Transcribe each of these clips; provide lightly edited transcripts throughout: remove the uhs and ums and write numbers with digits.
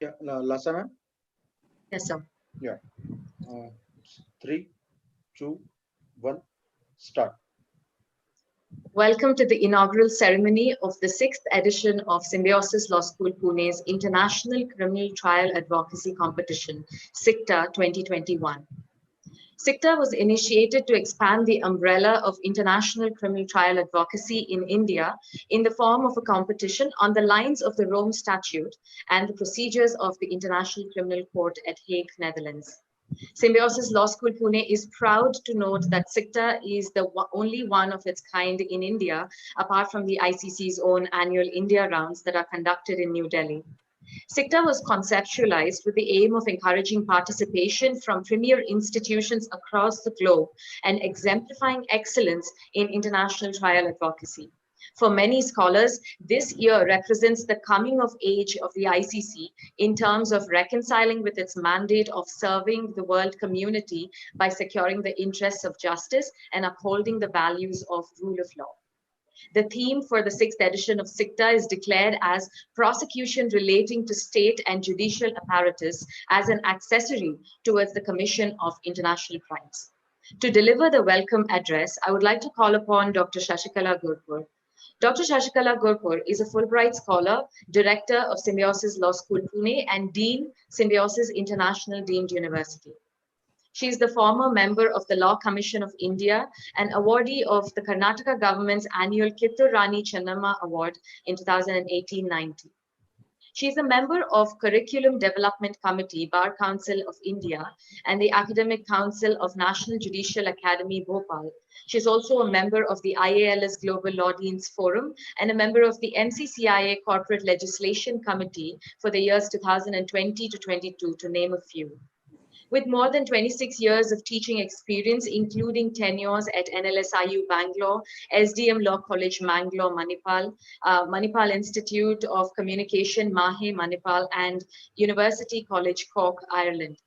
Yeah, Lasa ma'am? Yes, sir. Yeah. 3, 2, 1, start. Welcome to the inaugural ceremony of the 6th edition of Symbiosis Law School Pune's International Criminal Trial Advocacy Competition, SICTA 2021. SICTA was initiated to expand the umbrella of international criminal trial advocacy in India in the form of a competition on the lines of the Rome Statute and the procedures of the International Criminal Court at Hague, Netherlands. Symbiosis Law School Pune is proud to note that SICTA is the only one of its kind in India, apart from the ICC's own annual India rounds that are conducted in New Delhi. SICTA was conceptualized with the aim of encouraging participation from premier institutions across the globe and exemplifying excellence in international trial advocacy. For many scholars, this year represents the coming of age of the ICC in terms of reconciling with its mandate of serving the world community by securing the interests of justice and upholding the values of rule of law. The theme for the 6th edition of SICTA is declared as prosecution relating to state and judicial apparatus as an accessory towards the commission of international crimes. To deliver the welcome address, I would like to call upon Dr. Shashikala Gurpur. Dr. Shashikala Gurpur is a Fulbright Scholar, Director of Symbiosis Law School Pune and Dean, Symbiosis International Deemed University. She is the former member of the Law Commission of India and awardee of the Karnataka government's annual Kittur Rani Chennamma Award in 2018-19. She is a member of Curriculum Development Committee, Bar Council of India, and the Academic Council of National Judicial Academy, Bhopal. She is also a member of the IALS Global Law Deans Forum and a member of the NCCIA Corporate Legislation Committee for the years 2020 to 22, to name a few. With more than 26 years of teaching experience, including tenures at NLSIU Bangalore, SDM Law College Mangalore, Manipal, Manipal Institute of Communication, Mahe, Manipal, and University College Cork, Ireland.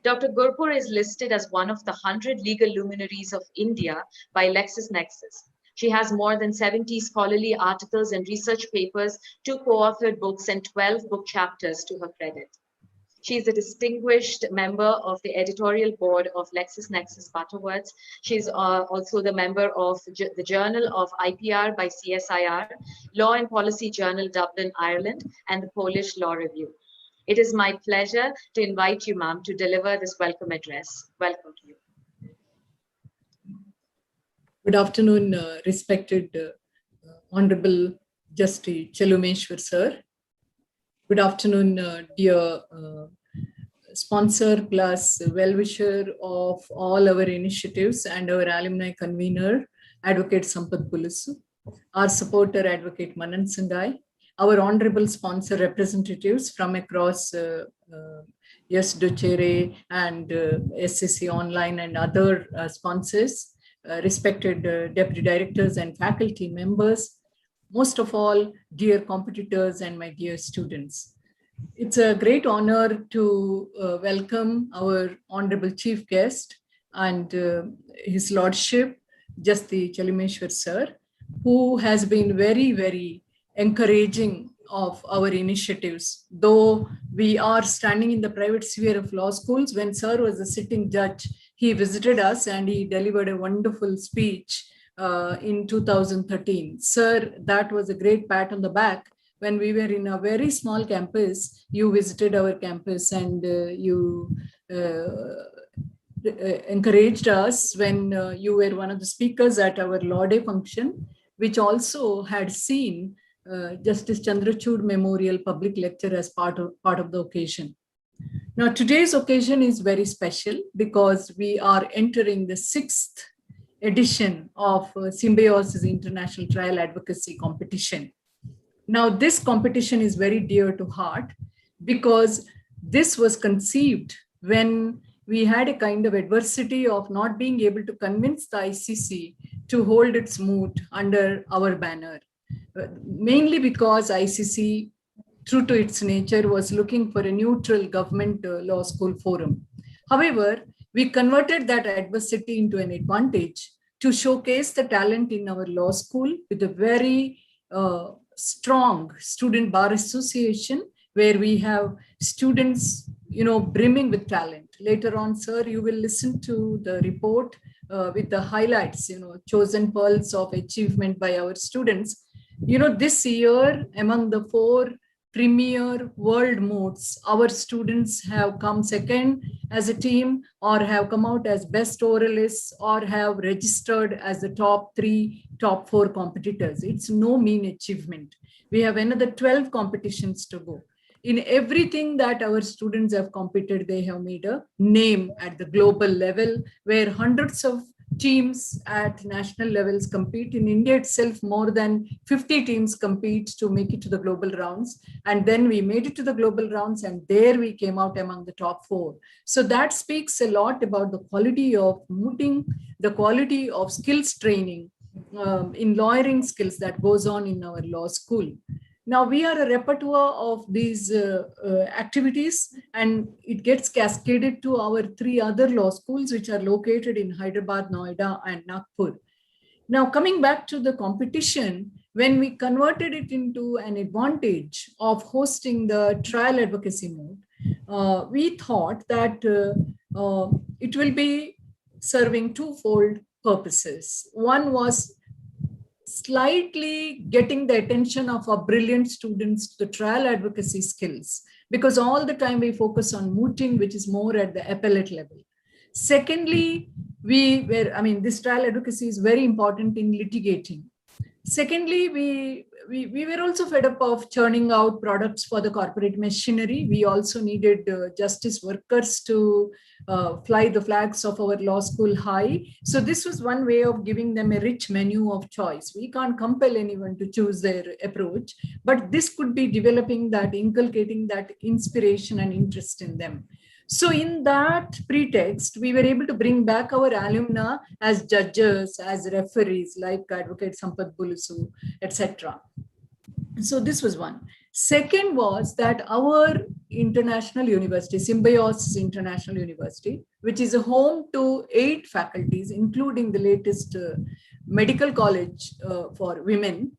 Dr. Gurpur is listed as one of the 100 legal luminaries of India by LexisNexis. She has more than 70 scholarly articles and research papers, 2 co-authored books, and 12 book chapters to her credit. She is a distinguished member of the editorial board of LexisNexis Butterworths. She's also the member of the Journal of IPR by CSIR, Law and Policy Journal Dublin, Ireland, and the Polish Law Review. It is my pleasure to invite you, ma'am, to deliver this welcome address. Welcome to you. Good afternoon, respected Honorable Justice Chalumeshwar sir. Good afternoon, dear sponsor plus well-wisher of all our initiatives and our alumni convener, Advocate Sampath Pulusu, our supporter, Advocate Manan Sangai, our honorable sponsor representatives from across Yes Docere and SCC Online and other sponsors, respected deputy directors and faculty members, most of all, dear competitors and my dear students. It's a great honor to welcome our honorable chief guest and his lordship, Justice Chalumeshwar sir, who has been very, very encouraging of our initiatives. Though we are standing in the private sphere of law schools, when sir was a sitting judge, he visited us and he delivered a wonderful speech in 2013. Sir, that was a great pat on the back. When we were in a very small campus, you visited our campus and you encouraged us when you were one of the speakers at our Law Day function, which also had seen Justice Chandrachud Memorial Public Lecture as part of the occasion. Now, today's occasion is very special because we are entering the 6th edition of Symbiosis International Trial Advocacy Competition. Now, this competition is very dear to heart because this was conceived when we had a kind of adversity of not being able to convince the ICC to hold its moot under our banner, mainly because ICC, true to its nature, was looking for a neutral government law school forum. However, we converted that adversity into an advantage to showcase the talent in our law school with a very strong student bar association where we have students, brimming with talent. Later on, sir, you will listen to the report with the highlights, chosen pearls of achievement by our students. This year, among the 4 premier world modes, our students have come second as a team, or have come out as best oralists, or have registered as the top 4 competitors. It's no mean achievement. We have another 12 competitions to go. In everything that our students have competed, they have made a name at the global level, where hundreds of teams at national levels compete. In India itself, more than 50 teams compete to make it to the global rounds. And then we made it to the global rounds, and there we came out among the top 4. So that speaks a lot about the quality of mooting, the quality of skills training in lawyering skills that goes on in our law school. Now we are a repertoire of these activities, and it gets cascaded to our 3 other law schools, which are located in Hyderabad, Noida, and Nagpur. Now, coming back to the competition, when we converted it into an advantage of hosting the trial advocacy mode, we thought that it will be serving twofold purposes. One was slightly getting the attention of our brilliant students to the trial advocacy skills, because all the time we focus on mooting, which is more at the appellate level. Secondly, this trial advocacy is very important in litigating. Secondly, we were also fed up of churning out products for the corporate machinery. We also needed justice workers to fly the flags of our law school high. So this was one way of giving them a rich menu of choice. We can't compel anyone to choose their approach, but this could be developing that, inculcating that inspiration and interest in them. So in that pretext, we were able to bring back our alumni as judges, as referees, like Advocate Sampath Bulusu, etc. So this was one. Second was that our international university, Symbiosis International University, which is a home to 8 faculties, including the latest medical college for women,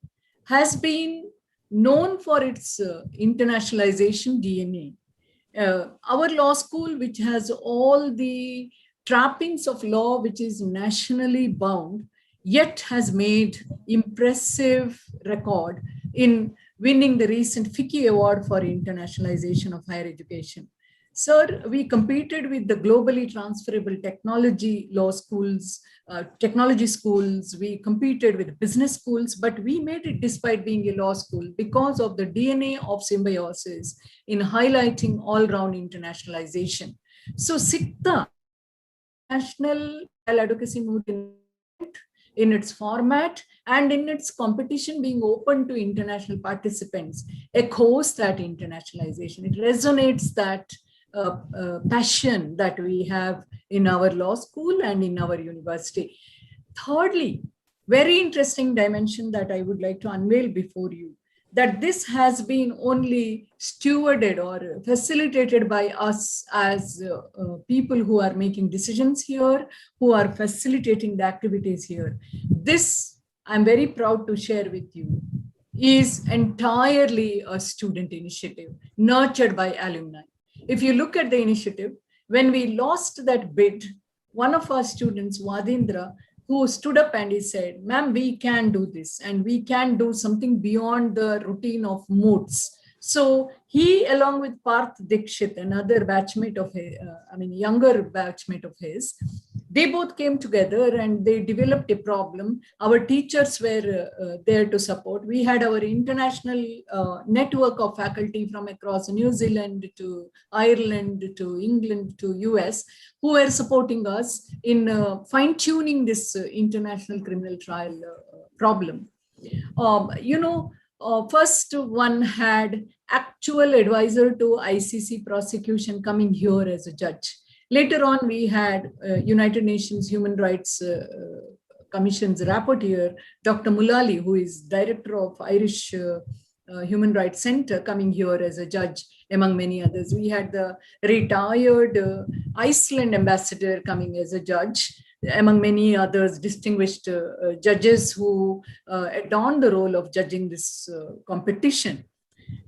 has been known for its internationalization DNA. Our law school, which has all the trappings of law, which is nationally bound, yet has made impressive record in winning the recent FICCI Award for Internationalization of Higher Education. Sir, we competed with the globally transferable technology law schools, technology schools. We competed with business schools, but we made it despite being a law school because of the DNA of Symbiosis in highlighting all-round internationalization. So SICTA, National Advocacy Movement, in its format and in its competition being open to international participants, echoes that internationalization. It resonates that passion that we have in our law school and in our university. Thirdly, very interesting dimension that I would like to unveil before you, that this has been only stewarded or facilitated by us as people who are making decisions here, who are facilitating the activities here. This, I'm very proud to share with you, is entirely a student initiative nurtured by alumni. If you look at the initiative, when we lost that bid, one of our students, Vadindra, who stood up and he said, "Ma'am, we can do this and we can do something beyond the routine of moods." So he, along with Parth Dikshit, another batchmate of his, younger batchmate of his, they both came together and they developed a problem. Our teachers were there to support. We had our international network of faculty from across New Zealand to Ireland to England to US, who were supporting us in fine-tuning this international criminal trial problem. First one had actual advisor to ICC prosecution coming here as a judge. Later on, we had United Nations Human Rights Commission's rapporteur, Dr. Mulali, who is director of Irish Human Rights Center, coming here as a judge, among many others. We had the retired Iceland ambassador coming as a judge, among many others, distinguished judges who adorned the role of judging this competition.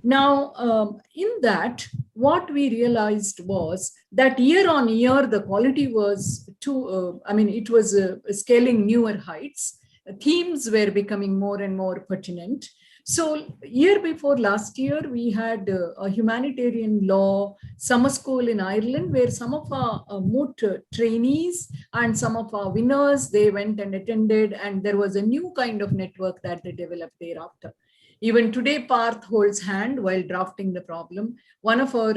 Now, in that, what we realized was that year on year, the quality was it was scaling newer heights. Themes were becoming more and more pertinent. So year before last year, we had a humanitarian law summer school in Ireland, where some of our moot trainees and some of our winners, they went and attended, and there was a new kind of network that they developed thereafter. Even today, Parth holds hand while drafting the problem. One of our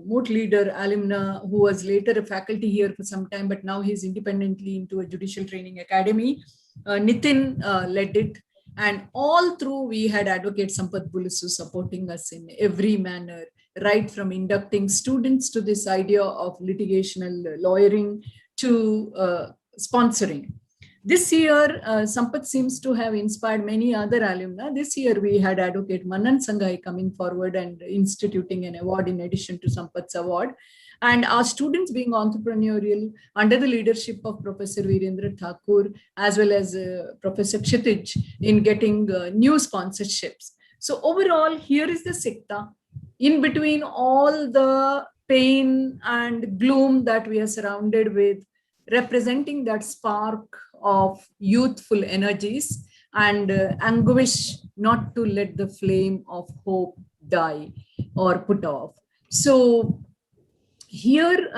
moot leader alumna, who was later a faculty here for some time, but now he's independently into a judicial training academy, Nitin led it. And all through, we had Advocate Sampath Bulusu supporting us in every manner, right from inducting students to this idea of litigational lawyering to sponsoring. This year, Sampath seems to have inspired many other alumni. This year, we had Advocate Manan Sangai coming forward and instituting an award in addition to Sampath's award. And our students being entrepreneurial under the leadership of Professor Virendra Thakur, as well as Professor Kshitij, in getting new sponsorships. So overall, here is the SICTA. In between all the pain and gloom that we are surrounded with, representing that spark of youthful energies and anguish not to let the flame of hope die or put off. So here,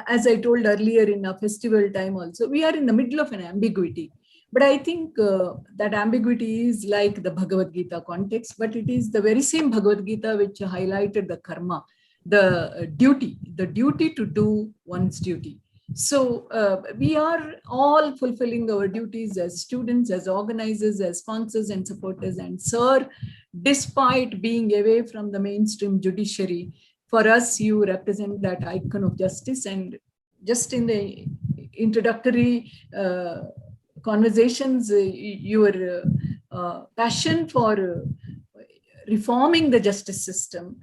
as I told earlier in a festival time also, we are in the middle of an ambiguity. But I think that ambiguity is like the Bhagavad Gita context, but it is the very same Bhagavad Gita which highlighted the karma, the duty to do one's duty. So we are all fulfilling our duties as students, as organizers, as sponsors and supporters. And sir, despite being away from the mainstream judiciary, for us, you represent that icon of justice. And just in the introductory conversations, your passion for reforming the justice system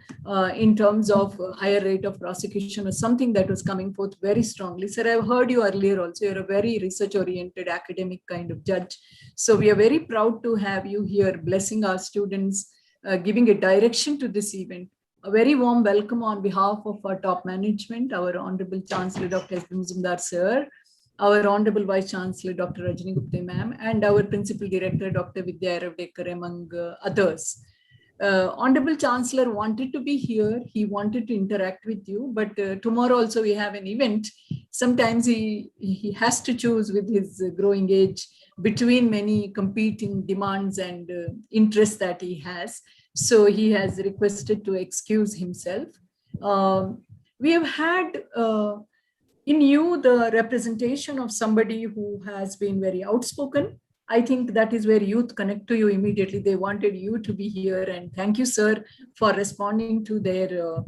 in terms of higher rate of prosecution was something that was coming forth very strongly. Sir, I've heard you earlier also, you're a very research-oriented academic kind of judge. So we are very proud to have you here blessing our students, giving a direction to this event. A very warm welcome on behalf of our top management, our Honorable Chancellor Dr. S. Muzumdar Sir, our Honorable Vice Chancellor Dr. Rajani Gupte Ma'am, and our Principal Director Dr. Vidya Ravdekar, among others. Honorable Chancellor wanted to be here. He wanted to interact with you, but tomorrow also we have an event. Sometimes he has to choose with his growing age between many competing demands and interests that he has. So he has requested to excuse himself. We have had in you the representation of somebody who has been very outspoken. I think that is where youth connect to you immediately. They wanted you to be here, and thank you, sir, for responding to their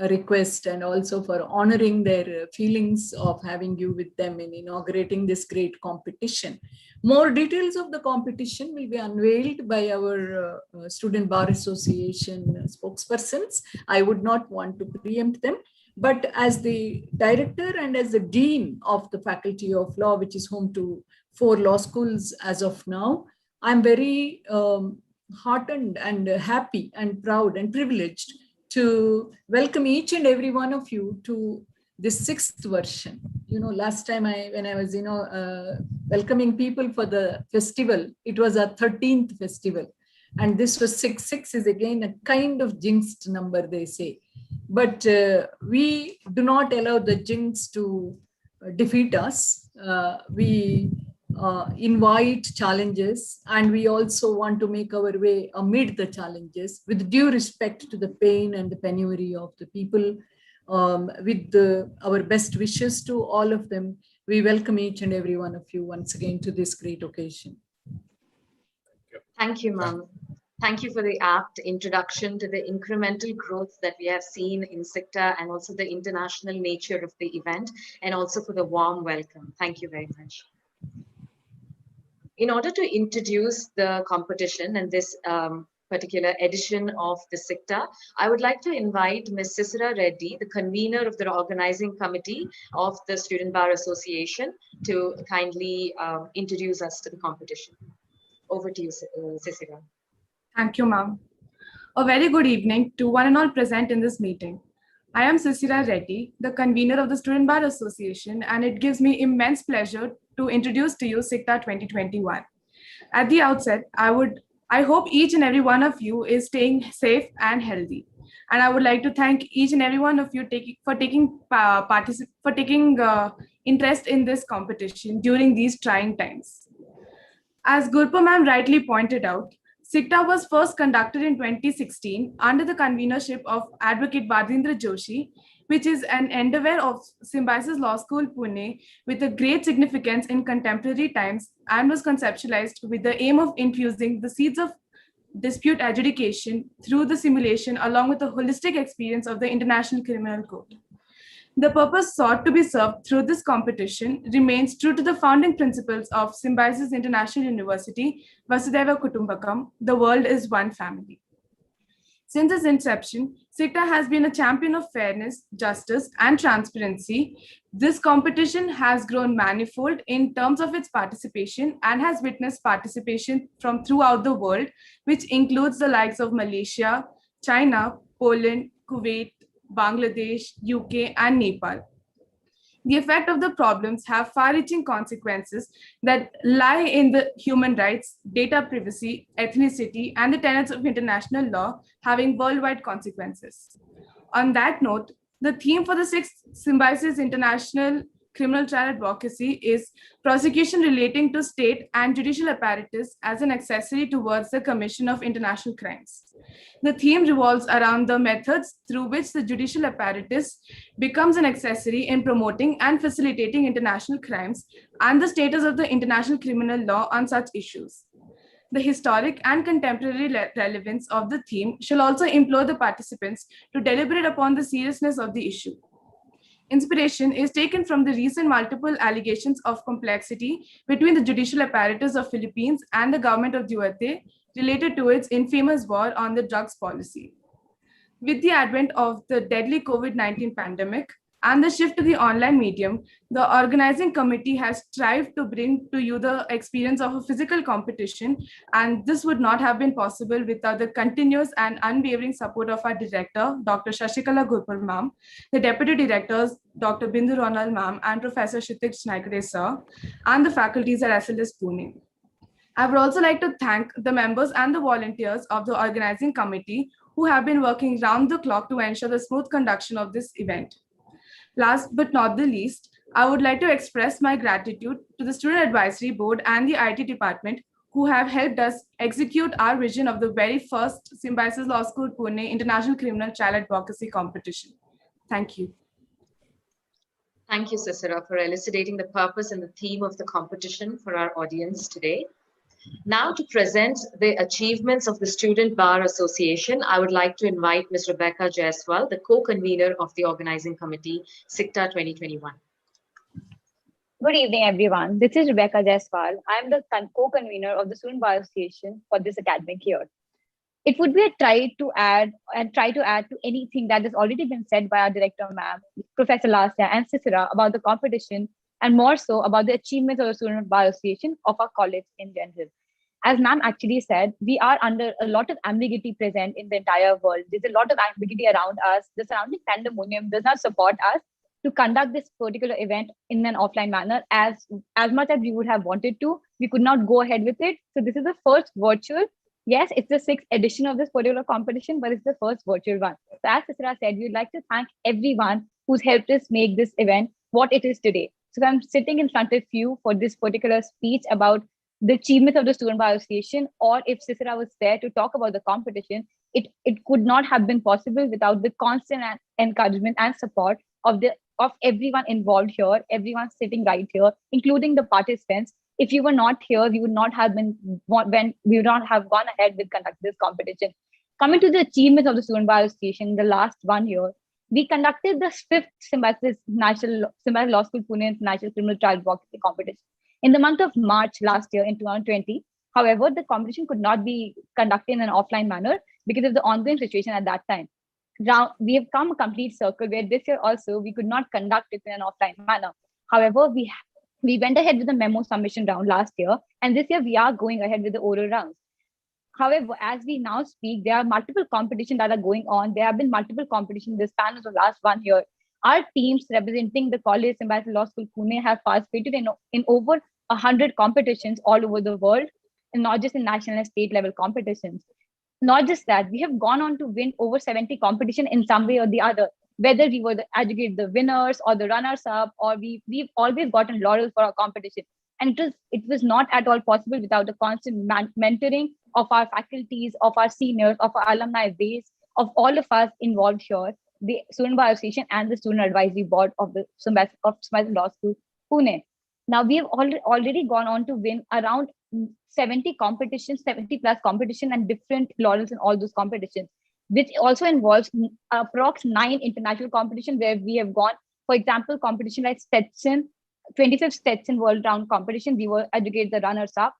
request and also for honoring their feelings of having you with them in inaugurating this great competition. More details of the competition will be unveiled by our Student Bar Association spokespersons. I would not want to preempt them. But as the director and as the dean of the Faculty of Law, which is home to 4 law schools as of now, I'm very heartened and happy and proud and privileged to welcome each and every one of you to this 6th version. You know, last time when I was, welcoming people for the festival, it was our 13th festival. And this was 6. 6 is again a kind of jinxed number, they say. But we do not allow the jinx to defeat us. We invite challenges, and we also want to make our way amid the challenges with due respect to the pain and the penury of the people. With our best wishes to all of them, we welcome each and every one of you once again to this great occasion. Thank you, ma'am. Thank you for the apt introduction to the incremental growth that we have seen in SICTA and also the international nature of the event, and also for the warm welcome. Thank you very much. In order to introduce the competition and this particular edition of the SICTA, I would like to invite Ms. Sisira Reddy, the convener of the organizing committee of the Student Bar Association, to kindly introduce us to the competition. Over to you, Sisira. Thank you, ma'am. A very good evening to one and all present in this meeting. I am Sisira Reddy, the convener of the Student Bar Association, and it gives me immense pleasure to introduce to you SICTA 2021. At the outset, I hope each and every one of you is staying safe and healthy. And I would like to thank each and every one of you for taking interest in this competition during these trying times. As Gurpa ma'am rightly pointed out, SICTA was first conducted in 2016 under the convenership of Advocate Bardindra Joshi, which is an endeavor of Symbiosis Law School, Pune, with a great significance in contemporary times, and was conceptualized with the aim of infusing the seeds of dispute adjudication through the simulation along with a holistic experience of the International Criminal Court. The purpose sought to be served through this competition remains true to the founding principles of Symbiosis International University, Vasudhaiva Kutumbakam, the world is one family. Since its inception, SICTA has been a champion of fairness, justice, and transparency. This competition has grown manifold in terms of its participation and has witnessed participation from throughout the world, which includes the likes of Malaysia, China, Poland, Kuwait, Bangladesh, UK, and Nepal. The effect of the problems have far-reaching consequences that lie in the human rights, data privacy, ethnicity, and the tenets of international law having worldwide consequences. On that note, the theme for the 6th Symbiosis International Criminal Trial Advocacy is prosecution relating to state and judicial apparatus as an accessory towards the commission of international crimes. The theme revolves around the methods through which the judicial apparatus becomes an accessory in promoting and facilitating international crimes and the status of the international criminal law on such issues. The historic and contemporary relevance of the theme shall also implore the participants to deliberate upon the seriousness of the issue. Inspiration is taken from the recent multiple allegations of complexity between the judicial apparatus of Philippines and the government of Duarte related to its infamous war on the drugs policy. With the advent of the deadly COVID-19 pandemic and the shift to the online medium, the organizing committee has strived to bring to you the experience of a physical competition, and this would not have been possible without the continuous and unwavering support of our director, Dr. Shashikala Gurpal ma'am, the deputy directors, Dr. Bindu Ronal ma'am, and Professor Kshitij Naikade sir, and the faculties at SLS Pune. I would also like to thank the members and the volunteers of the organizing committee who have been working round the clock to ensure the smooth conduction of this event. Last but not the least, I would like to express my gratitude to the Student Advisory Board and the IT department who have helped us execute our vision of the very first Symbiosis Law School Pune International Criminal Trial Advocacy Competition. Thank you. Thank you, Sisira, for elucidating the purpose and the theme of the competition for our audience today. Now, to present the achievements of the Student Bar Association, I would like to invite Ms. Rebecca Jaiswal, the co-convener of the organizing committee, SICTA 2021. Good evening, everyone. This is Rebecca Jaiswal. I am the co-convener of the Student Bar Association for this academic year. It would be a try to add to anything that has already been said by our director, ma'am, Professor Lasya and Sisira about the competition, and more so about the achievements of the Student Bar Association of our college in general. As ma'am actually said, we are under a lot of ambiguity present in the entire world. There's a lot of ambiguity around us. The surrounding pandemonium does not support us to conduct this particular event in an offline manner as much as we would have wanted to. We could not go ahead with it. So this is the first virtual. Yes, it's the 6th edition of this particular competition, but it's the first virtual one. So as Sisira said, we'd like to thank everyone who's helped us make this event what it is today. So I'm sitting in front of you for this particular speech about the achievements of the Student Bar Association, or if Sisira was there to talk about the competition, it could not have been possible without the constant encouragement and support of everyone involved here, everyone sitting right here, including the participants. If you were not here, we would not have gone ahead with conducting this competition. Coming to the achievements of the Student Bar Association in the last 1 year, we conducted the 5th Symbiosis Law School Pune International Criminal Trial Advocacy Competition in the month of March last year in 2020. However, the competition could not be conducted in an offline manner because of the ongoing situation at that time. Now, we have come a complete circle where this year also we could not conduct it in an offline manner. However, we went ahead with the memo submission round last year, and this year we are going ahead with the oral rounds. However, as we now speak, there are multiple competitions that are going on. There have been multiple competitions in the span of the last 1 year. Our teams representing the College Symbiosis Law School Pune have participated in over 100 competitions all over the world, and not just in national and state level competitions. Not just that, we have gone on to win over 70 competitions in some way or the other, whether we were the winners or the runners up, or we've always gotten laurels for our competition. And it was not at all possible without the constant mentoring of our faculties, of our seniors, of our alumni base, of all of us involved here, the Student Bar Association and the Student Advisory Board of the Symbiosis Law School, Pune. Now, we have already gone on to win around 70 competitions, 70 plus competition, and different laurels in all those competitions, which also involves approx 9 international competitions where we have gone. For example, competition like Stetson, 25th Stetson World Round competition, we were educated the runners up.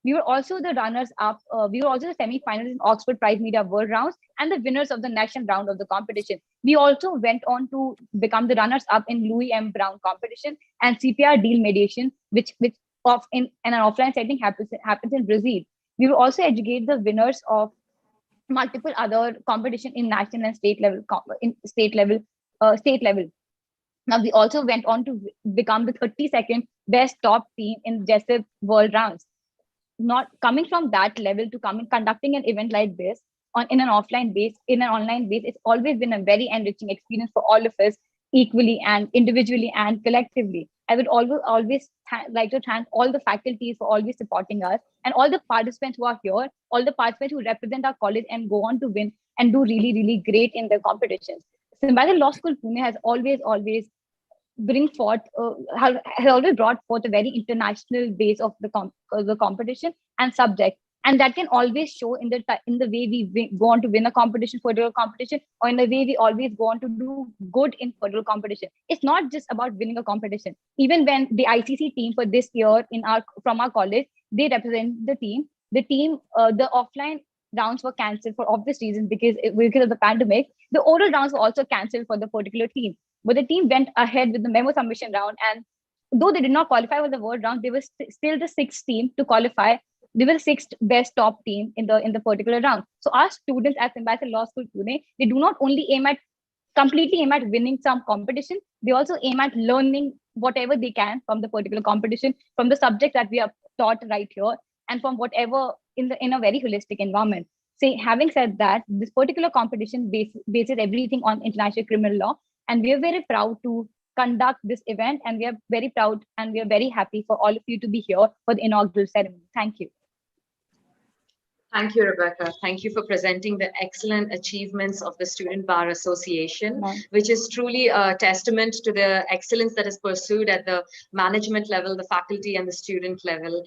We were also the runners up. We were also the semi-finalists in Oxford Prize Media World Rounds and the winners of the national round of the competition. We also went on to become the runners up in Louis M. Brown competition and CPR deal mediation, which in an offline setting happens in Brazil. We will also educate the winners of multiple other competition in national and state level. Now, we also went on to become the 32nd best top team in JESIP World Rounds. Not coming from that level to conducting an event like this in an online base, it's always been a very enriching experience for all of us, equally and individually and collectively. I would always like to thank all the faculties for always supporting us, and all the participants who are here, all the participants who represent our college and go on to win and do really, really great in their competitions. Symbiosis Law School Pune has always has always brought forth a very international base of the competition and subject, and that can always show in the way we go on to win a competition, federal competition, or in the way we always go on to do good in federal competition. It's not just about winning a competition. Even when the ICC team for this year from our college, they represent the team. The offline rounds were cancelled for obvious reasons because of the pandemic. The oral rounds were also cancelled for the particular team. But the team went ahead with the memo submission round, and though they did not qualify for the world round, they were still the 6th team to qualify. They were the 6th best top team in the particular round. So our students at Symbiosis Law School Pune, they do not only completely aim at winning some competition, they also aim at learning whatever they can from the particular competition, from the subject that we are taught right here, and from whatever in a very holistic environment. Having said that, this particular competition bases everything on international criminal law. And we are very proud to conduct this event, and we are very proud and we are very happy for all of you to be here for the inaugural ceremony. Thank you. Thank you, Rebecca. Thank you for presenting the excellent achievements of the Student Bar Association, which is truly a testament to the excellence that is pursued at the management level, the faculty and the student level.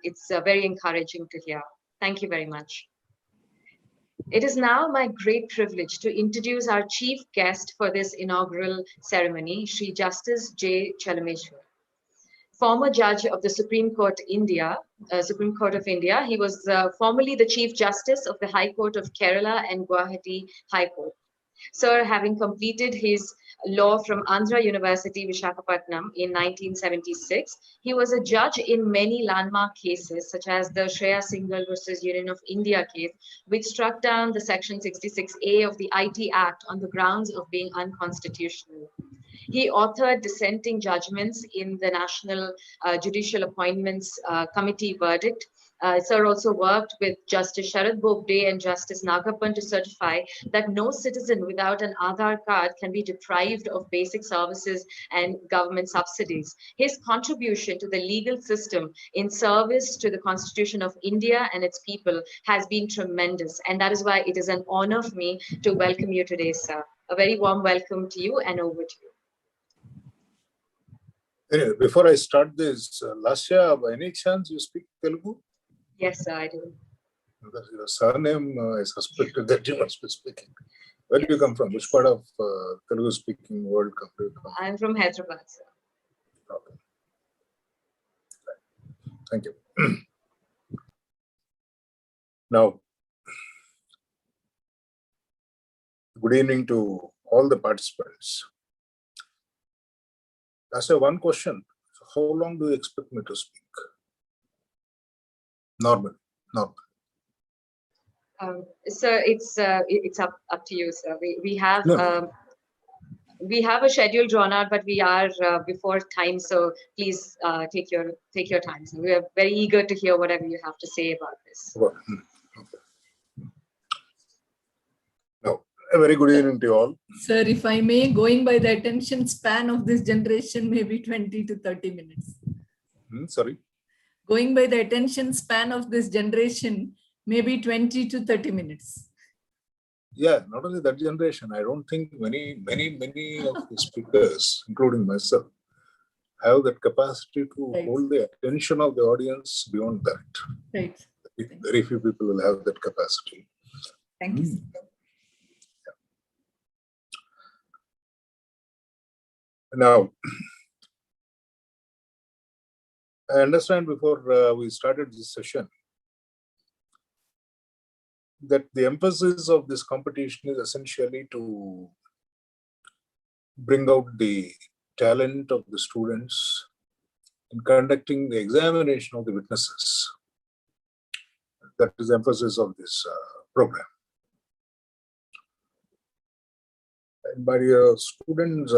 It's very encouraging to hear. Thank you very much. It is now my great privilege to introduce our chief guest for this inaugural ceremony, Shri Justice J. Chalumeshwar. Former judge of the Supreme Court of India. He was formerly the Chief Justice of the High Court of Kerala and Guwahati High Court. Sir, having completed his law from Andhra University, Visakhapatnam in 1976, he was a judge in many landmark cases, such as the Shreya Singhal versus Union of India case, which struck down the Section 66A of the IT Act on the grounds of being unconstitutional. He authored dissenting judgments in the National Judicial Appointments Committee verdict. Sir also worked with Justice Sharad Bobde and Justice Nagappan to certify that no citizen without an Aadhaar card can be deprived of basic services and government subsidies. His contribution to the legal system in service to the Constitution of India and its people has been tremendous. And that is why it is an honor for me to welcome you today, sir. A very warm welcome to you, and over to you. Anyway, before I start this, Lasya, by any chance you speak Telugu? Yes, sir, I do. Because your surname, I suspected that you must be speaking. Where do you come from? Which part of Telugu-speaking world come you from? I'm from Hyderabad, sir. Okay. Thank you. Now, good evening to all the participants. Lasya, one question. How long do you expect me to speak? Normal. Sir, it's up to you, sir. We have No. we have a schedule drawn out, but we are before time, so please take your time. So we are very eager to hear whatever you have to say about this. Okay. No. A very good evening to you all. Sir, if I may, going by the attention span of this generation, maybe 20 to 30 minutes. Sorry. Going by the attention span of this generation, maybe 20 to 30 minutes. Yeah, not only that generation, I don't think many of the speakers, including myself, have that capacity to Right. hold the attention of the audience beyond that. Right. Very few people will have that capacity. Thank you, sir. Now, I understand before we started this session that the emphasis of this competition is essentially to bring out the talent of the students in conducting the examination of the witnesses. That is the emphasis of this program. And my dear students,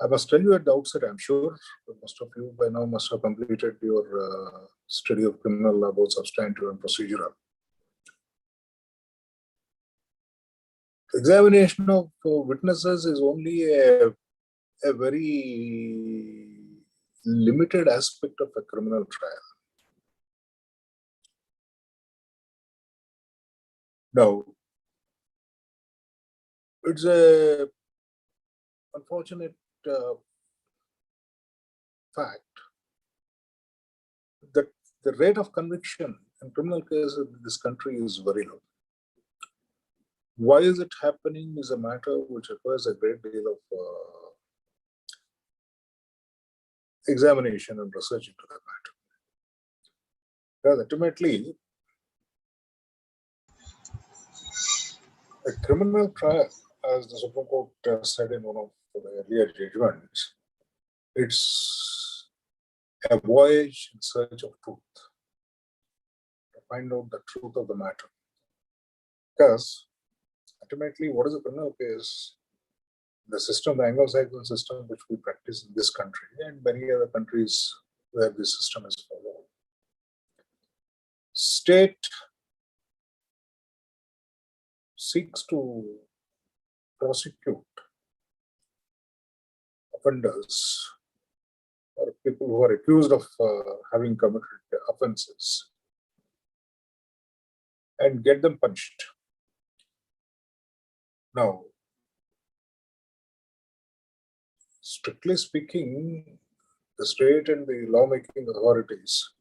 I must tell you at the outset, I'm sure most of you by now must have completed your study of criminal law, both substantive and procedural. Examination of witnesses is only a very limited aspect of a criminal trial. Now, it's a unfortunate fact that the rate of conviction in criminal cases in this country is very low. Why is it happening is a matter which requires a great deal of examination and research into that matter. Because ultimately, a criminal trial, as the Supreme Court said in one of the earlier judgments, it's a voyage in search of truth, to find out the truth of the matter. Because ultimately, what is a criminal case? The system, the Anglo-Saxon system, which we practice in this country and many other countries where this system is followed. State seeks to prosecute offenders or people who are accused of having committed offenses and get them punished. Now, strictly speaking, the state and the lawmaking authorities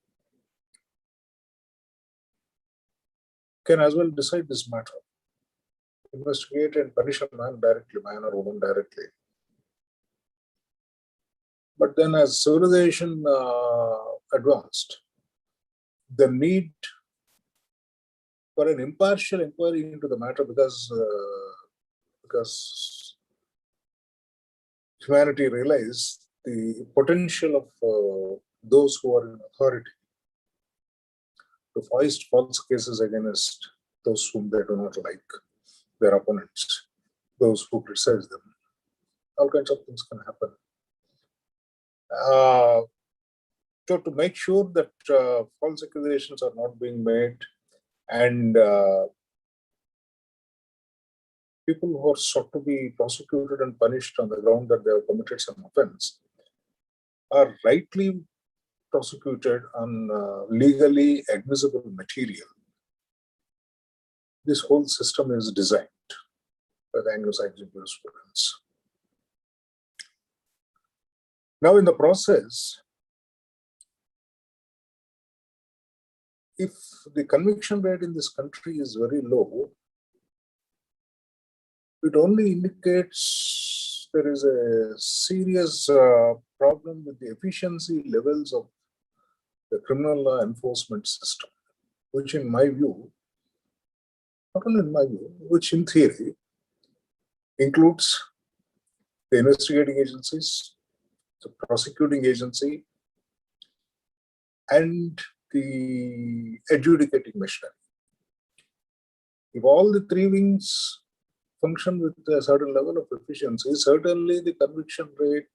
can as well decide this matter, investigate and punish a man directly, man or woman directly. But then as civilization advanced, the need for an impartial inquiry into the matter because humanity realized the potential of those who are in authority to foist false cases against those whom they do not like, their opponents, those who criticize them. All kinds of things can happen. So to make sure that false accusations are not being made and people who are sought to be prosecuted and punished on the ground that they have committed some offense are rightly prosecuted on legally admissible material. This whole system is designed by the Anglo-Saxon jurisprudence. Now, in the process, if the conviction rate in this country is very low, it only indicates there is a serious problem with the efficiency levels of the criminal law enforcement system, which in my view, not only in my view, which in theory includes the investigating agencies, the prosecuting agency, and the adjudicating machinery. If all the three wings function with a certain level of efficiency, certainly the conviction rate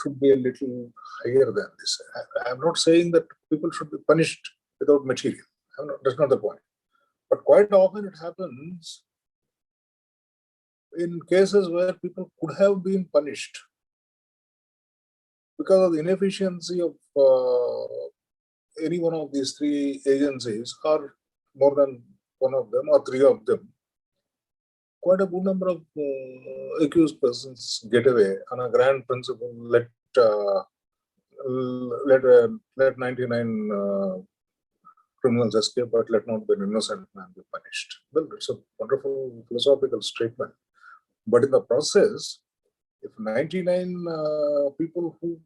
should be a little higher than this. I'm not saying that people should be punished without material. That's not the point. But quite often it happens in cases where people could have been punished because of the inefficiency of any one of these three agencies, or more than one of them, or three of them. Quite a good number of accused persons get away on a grand principle. Let 99 criminals escape, but let not an innocent man be punished. Well, it's a wonderful philosophical statement. But in the process, if 99 people who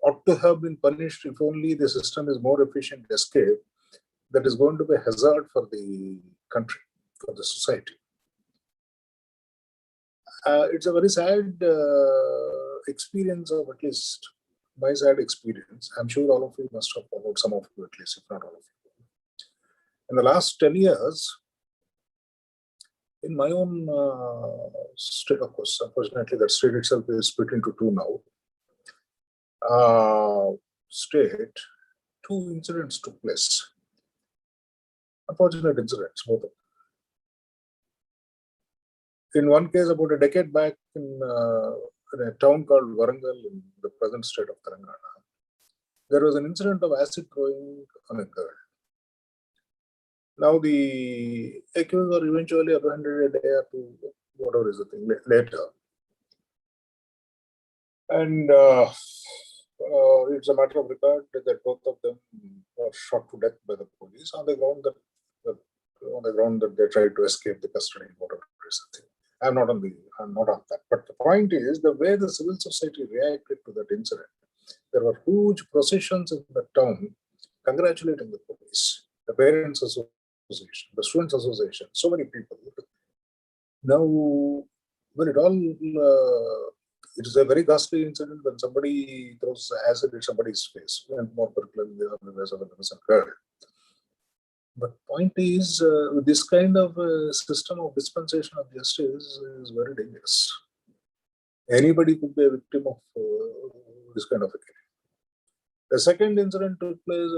ought to have been punished, if only the system is more efficient, escape, that is going to be a hazard for the country, for the society. It's a very sad experience, of at least my sad experience. I'm sure all of you must have followed, some of you at least, if not all of you. In the last 10 years, in my own state, of course, unfortunately, that state itself is split into two now. State, two incidents took place. Unfortunate incidents, both of them. In one case, about a decade back, in a town called Warangal in the present state of Telangana, there was an incident of acid throwing on a girl. Now, the accused were eventually apprehended a day or two, whatever is the thing, later. And it's a matter of record that both of them were shot to death by the police on the ground that they tried to escape the custody, whatever is the thing. I'm not on that. But the point is the way the civil society reacted to that incident. There were huge processions in the town congratulating the police, the parents' association, the students' association, so many people. Now, when it is a very ghastly incident when somebody throws acid at somebody's face, and more particularly on the face of an innocent girl. But point is, this kind of system of dispensation of justice is very dangerous. Anybody could be a victim of this kind of a case. The second incident took place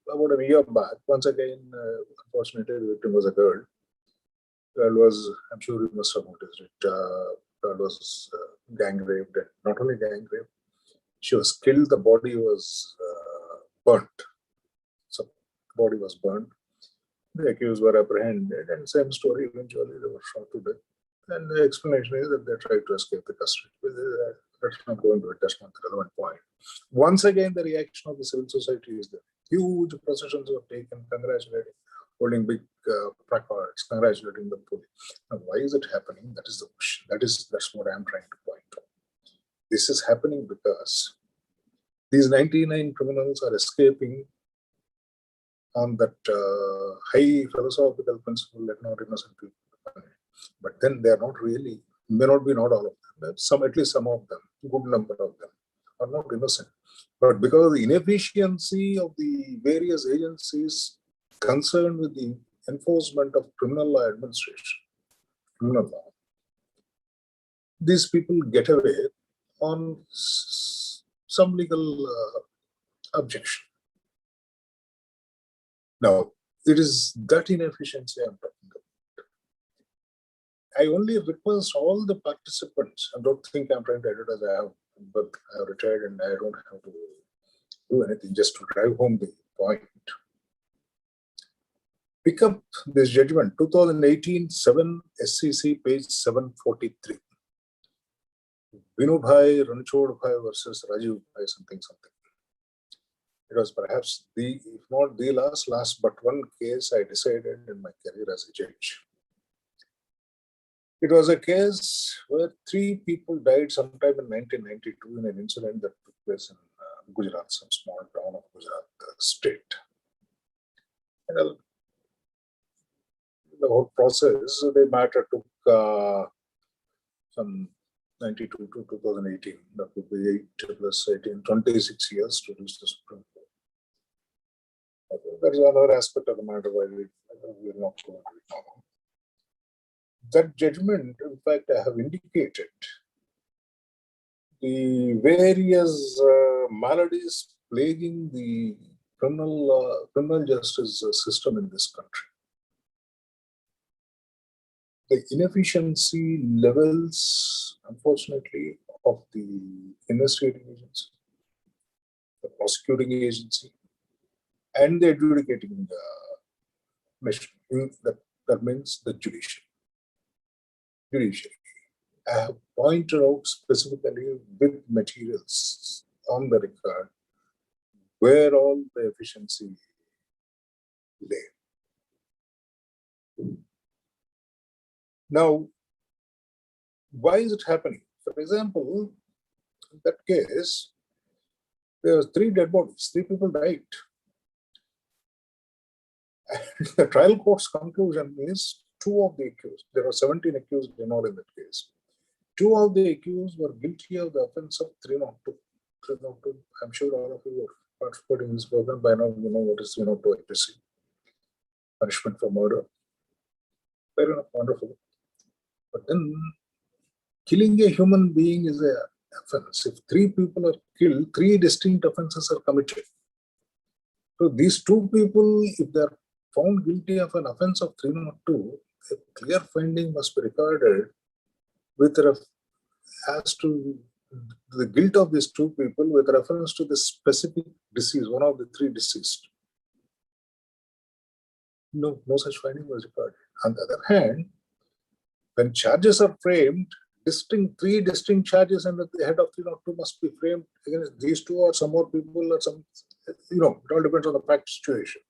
about a year back. Once again, unfortunately, the victim was a girl. Girl was, I'm sure you must have noticed it, girl was gang raped, and not only gang raped, she was killed, the body was burnt. So the body was burnt. The accused were apprehended, and same story, eventually they were shot to death. And the explanation is that they tried to escape the custody. Let's not go into it, that's not the relevant point. Once again, the reaction of the civil society is that huge processions were taken, congratulating, holding big placards, congratulating the police. Now, why is it happening? That is the question. That's what I'm trying to point out. This is happening because these 99 criminals are escaping on that high philosophical principle, let not innocent people be punished. But then they are not really, may not be not all of them, at least some of them, a good number of them are not innocent. But because of the inefficiency of the various agencies concerned with the enforcement of criminal law administration, criminal law, these people get away on some legal objection. Now, it is that inefficiency I'm talking about. I only request all the participants, I don't think I'm trying to advertise, but I have retired and I don't have to do anything, just to drive home the point. Pick up this judgment, 2018, 7 SCC, page 743. Vinubhai Ranchodbhai versus Rajiv Bhai, something. It was perhaps if not the last, but one case I decided in my career as a judge. It was a case where 3 people died sometime in 1992 in an incident that took place in Gujarat, some small town of Gujarat state. And the whole process, the matter took some 92 to 2018. That would be 8 plus 18, 26 years to reach the Supreme Court. there's another aspect of the matter why we will not go into it now. That judgment, in fact, I have indicated the various maladies plaguing the criminal justice system in this country. The inefficiency levels, unfortunately, of the investigating agency, the prosecuting agency, and the adjudicating mission. That means the judiciary. I have pointed out specifically with materials on the record where all the efficiency lay. Now, why is it happening? For example, in that case, there were 3 dead bodies, 3 people died. And the trial court's conclusion is 2 of the accused, there are 17 accused in all in that case. 2 of the accused were guilty of the offense of 302. 302, I'm sure all of you are participating in this program by now, you know what is 302 Advocacy, punishment for murder. Fair enough, wonderful. But then killing a human being is an offense. If 3 people are killed, 3 distinct offenses are committed. So these 2 people, if they are found guilty of an offense of 302, a clear finding must be recorded with as to the guilt of these 2 people with reference to the specific disease, one of the 3 deceased. No such finding was recorded. On the other hand, when charges are framed, 3 distinct charges under the head of 302 must be framed against these 2 or some more people or some, it all depends on the fact situation.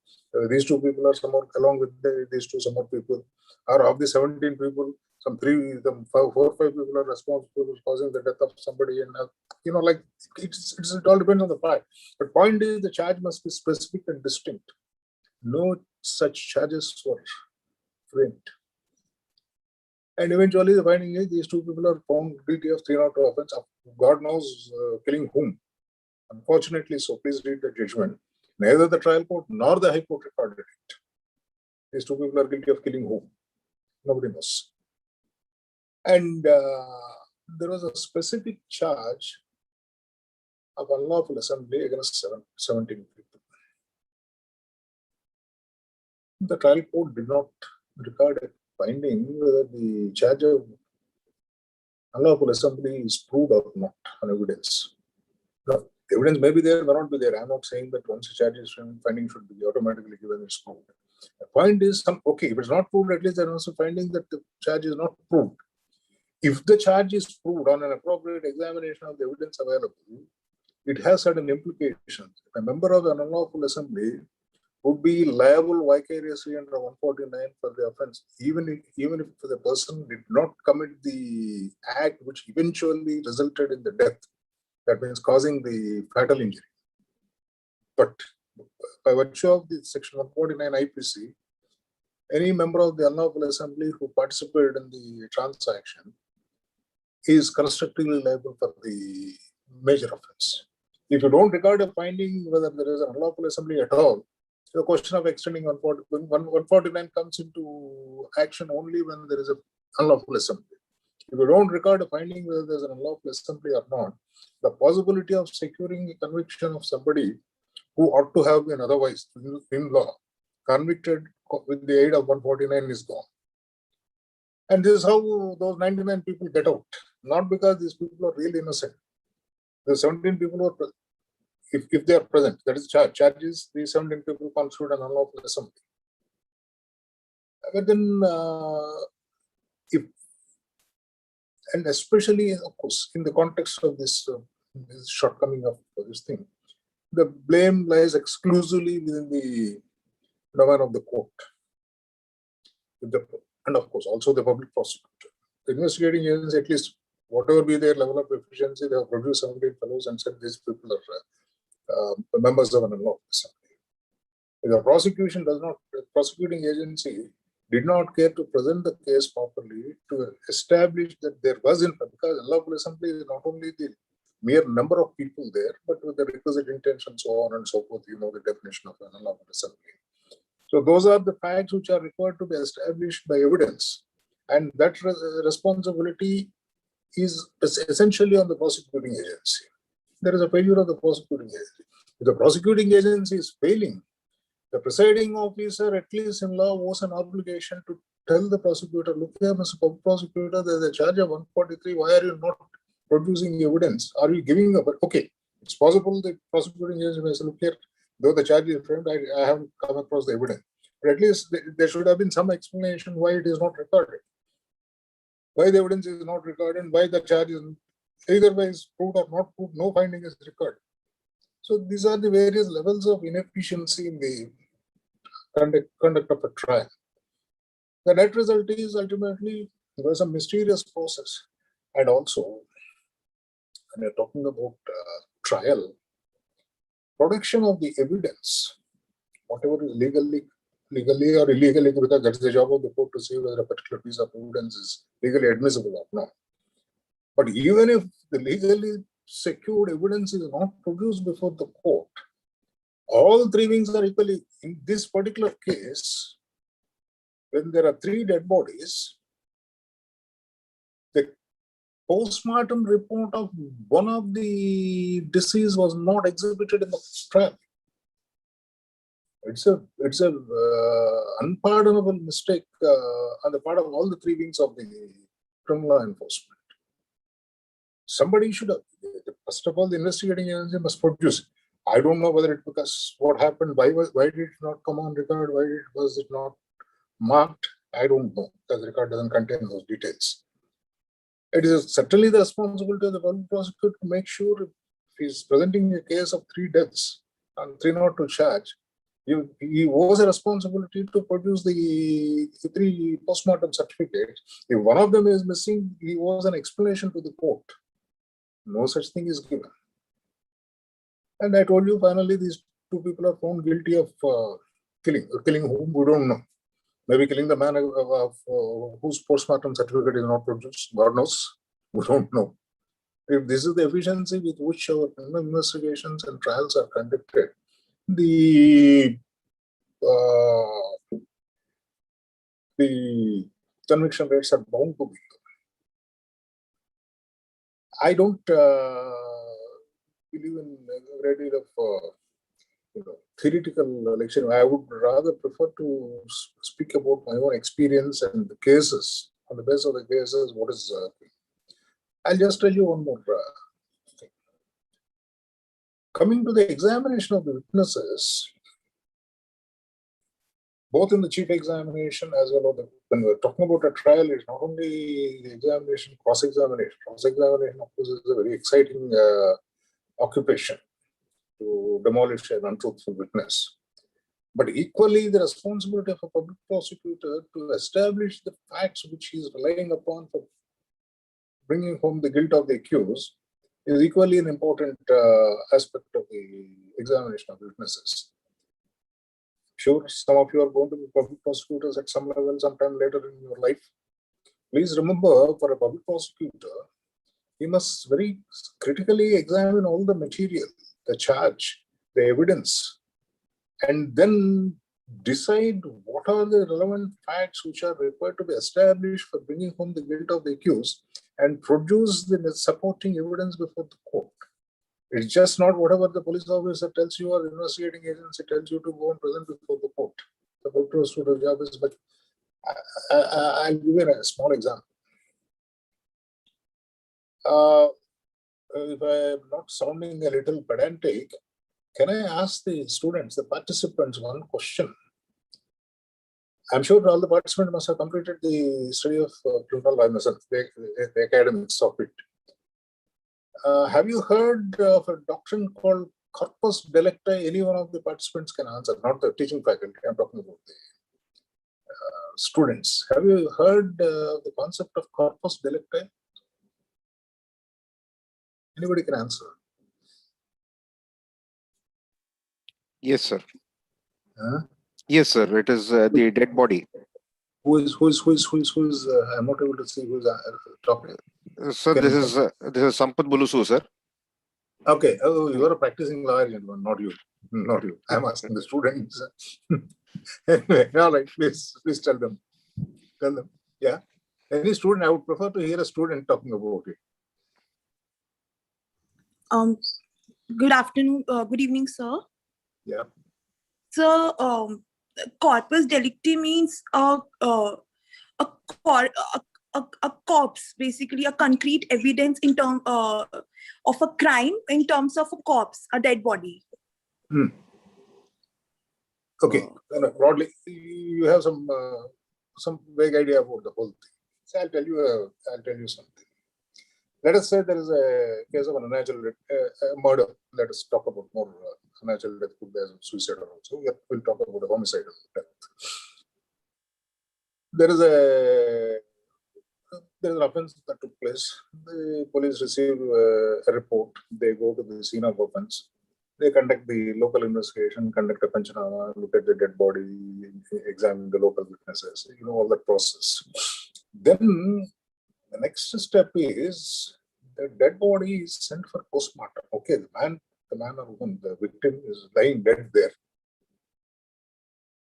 These 2 people are somewhat along with these 2 some more people, or of the 17 people, some 4 or 5 people are responsible for causing the death of somebody, and like it all depends on the fact. But point is, the charge must be specific and distinct. No such charges were framed. And eventually the finding is these 2 people are found guilty of 302 offense of God knows killing whom. Unfortunately, so please read the judgment. Neither the trial court nor the High Court recorded it. These 2 people are guilty of killing whom? Nobody knows. And there was a specific charge of unlawful assembly against 17 people. The trial court did not record a finding whether the charge of unlawful assembly is proved or not on evidence. Now, evidence may be there, may not be there. I'm not saying that once a charge is finding should be automatically given it's proved. The point is, okay, if it's not proved, at least there is a finding that the charge is not proved. If the charge is proved on an appropriate examination of the evidence available, it has certain implications. If a member of an unlawful assembly would be liable vicariously under 149 for the offense, even if the person did not commit the act which eventually resulted in the death, that means causing the fatal injury. But by virtue of the section 149 IPC, any member of the unlawful assembly who participated in the transaction is constructively liable for the major offense. If you don't record a finding whether there is an unlawful assembly at all, the question of extending 149 comes into action only when there is an unlawful assembly. If you don't record a finding whether there is an unlawful assembly or not, the possibility of securing a conviction of somebody who ought to have been otherwise in law convicted with the aid of 149 is gone. And this is how those 99 people get out. Not because these people are really innocent. The 17 people who are, if they are present, that is charges, these 17 people constitute an unlawful assembly. But then, and especially, of course, in the context of this shortcoming of this thing, the blame lies exclusively within the domain of the court. And of course, also the public prosecutor. The investigating agency, at least whatever be their level of efficiency, they have produced 17 fellows and said these people are members of an unlawful assembly. If the prosecution does not, the prosecuting agency did not care to present the case properly to establish that there was, in fact, because unlawful assembly is not only the mere number of people there, but with the requisite intention, so on and so forth, the definition of an unlawful assembly. So those are the facts which are required to be established by evidence. And that responsibility is essentially on the prosecuting agency. There is a failure of the prosecuting agency. If the prosecuting agency is failing, the presiding officer, at least in law, was an obligation to tell the prosecutor, look here, Mr. Prosecutor, there's a charge of 143. Why are you not producing evidence? Are you giving up? Okay, it's possible the prosecuting agency may say, look here, though the charge is framed, I haven't come across the evidence. But at least there should have been some explanation why it is not recorded. Why the evidence is not recorded, and why the charge is either way is proved or not proved, no finding is recorded. So these are the various levels of inefficiency in the conduct of a trial. The net result is ultimately there was a mysterious process. And also, when you're talking about trial, production of the evidence, whatever is legally or illegally, because that's the job of the court to see whether a particular piece of evidence is legally admissible or not. But even if the legally secured evidence is not produced before the court, all three wings are equally. In this particular case, when there are three dead bodies, the postmortem report of one of the deceased was not exhibited in the trial. It's a unpardonable mistake on the part of all the three wings of the criminal law enforcement. Somebody should have, first of all, the investigating agency must produce. I don't know whether it because what happened, why did it not come on record, was it not marked? I don't know, because the record doesn't contain those details. It is certainly the responsibility of the public prosecutor to make sure if he's presenting a case of 3 deaths and 302 charge, he owes a responsibility to produce the 3 postmortem certificates. If one of them is missing, he owes an explanation to the court. No such thing is given. And I told you, finally, these 2 people are found guilty of killing whom we don't know. Maybe killing the man whose postmortem certificate is not produced. God knows. We don't know. If this is the efficiency with which our investigations and trials are conducted, the conviction rates are bound to be low. I don't believe in a great deal of theoretical lecturing. I would rather prefer to speak about my own experience and the cases. On the basis of the cases, what is I'll just tell you one more thing. Coming to the examination of the witnesses, both in the chief examination as well as when we're talking about a trial, it's not only the examination, cross-examination. Cross-examination, of course, is a very exciting occupation to demolish an untruthful witness. But equally, the responsibility of a public prosecutor to establish the facts which he is relying upon for bringing home the guilt of the accused is equally an important aspect of the examination of witnesses. Sure, some of you are going to be public prosecutors at some level sometime later in your life. Please remember, for a public prosecutor, he must very critically examine all the material, the charge, the evidence, and then decide what are the relevant facts which are required to be established for bringing home the guilt of the accused and produce the supporting evidence before the court. It's just not whatever the police officer tells you or the investigating agency tells you to go and present before the court. The public prosecutor's job is, but I'll give you a small example. If I'm not sounding a little pedantic, can I ask the students, the participants, one question? I'm sure all the participants must have completed the study of criminal law, the academics of it. Have you heard of a doctrine called corpus delicti? Any one of the participants can answer, not the teaching faculty. I'm talking about the students. Have you heard the concept of corpus delicti? Anybody can answer. Yes, sir. Huh? Yes, sir. It is the dead body. Who is? I'm not able to see who's talking. Sir, this is Sampath Bulusu, sir. Okay, oh, you are a practicing lawyer, gentlemen, not you. Not you. I'm asking the students. Anyway, all right, please tell them. Tell them. Yeah. Any student, I would prefer to hear a student talking about it. Good afternoon, good evening, sir. Yeah. So, corpus delicti means a corpse, basically a concrete evidence in term of a crime in terms of a corpse, a dead body. Okay. Broadly, you have some vague idea about the whole thing. So I'll tell you something. Let us say there is a case of an unnatural murder. Let us talk about more unnatural death, could be as suicide also. We'll talk about a homicidal death. There is an offense that took place. The police receive a report. They go to the scene of offense. They conduct the local investigation, conduct a panchanama, look at the dead body, examine the local witnesses, all that process. Then the next step is the dead body is sent for postmortem. Okay, the man or woman, the victim is lying dead there.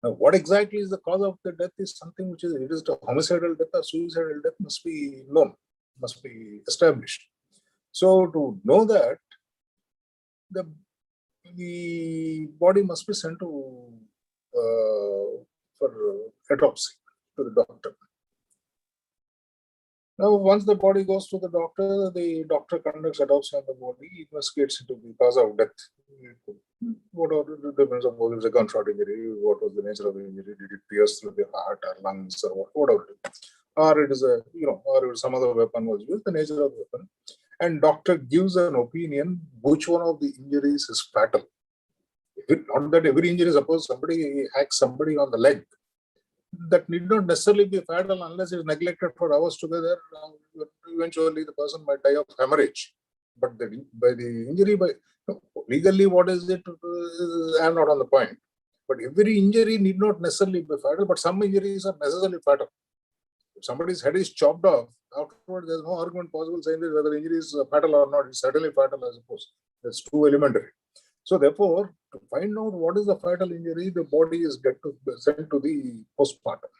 Now, what exactly is the cause of the death is something which it is a homicidal death or suicidal death must be known, must be established. So to know that, the body must be sent to for autopsy to the doctor. Now, once the body goes to the doctor conducts autopsy on the body, investigates into the cause of death. What are the difference of whether it's a gunshot injury, what was the nature of the injury, did it pierce through the heart or lungs or whatever it is. Or it is or some other weapon was used, the nature of the weapon. And doctor gives an opinion which one of the injuries is fatal. Not that every injury, suppose somebody hacks somebody on the leg, that need not necessarily be fatal unless it is neglected for hours together. Eventually, the person might die of hemorrhage. But legally, what is it? I am not on the point. But every injury need not necessarily be fatal, but some injuries are necessarily fatal. If somebody's head is chopped off, afterwards there's no argument possible saying that whether injury is fatal or not. It's certainly fatal, I suppose. That's too elementary. So therefore, to find out what is the fatal injury, the body is sent to the postmortem.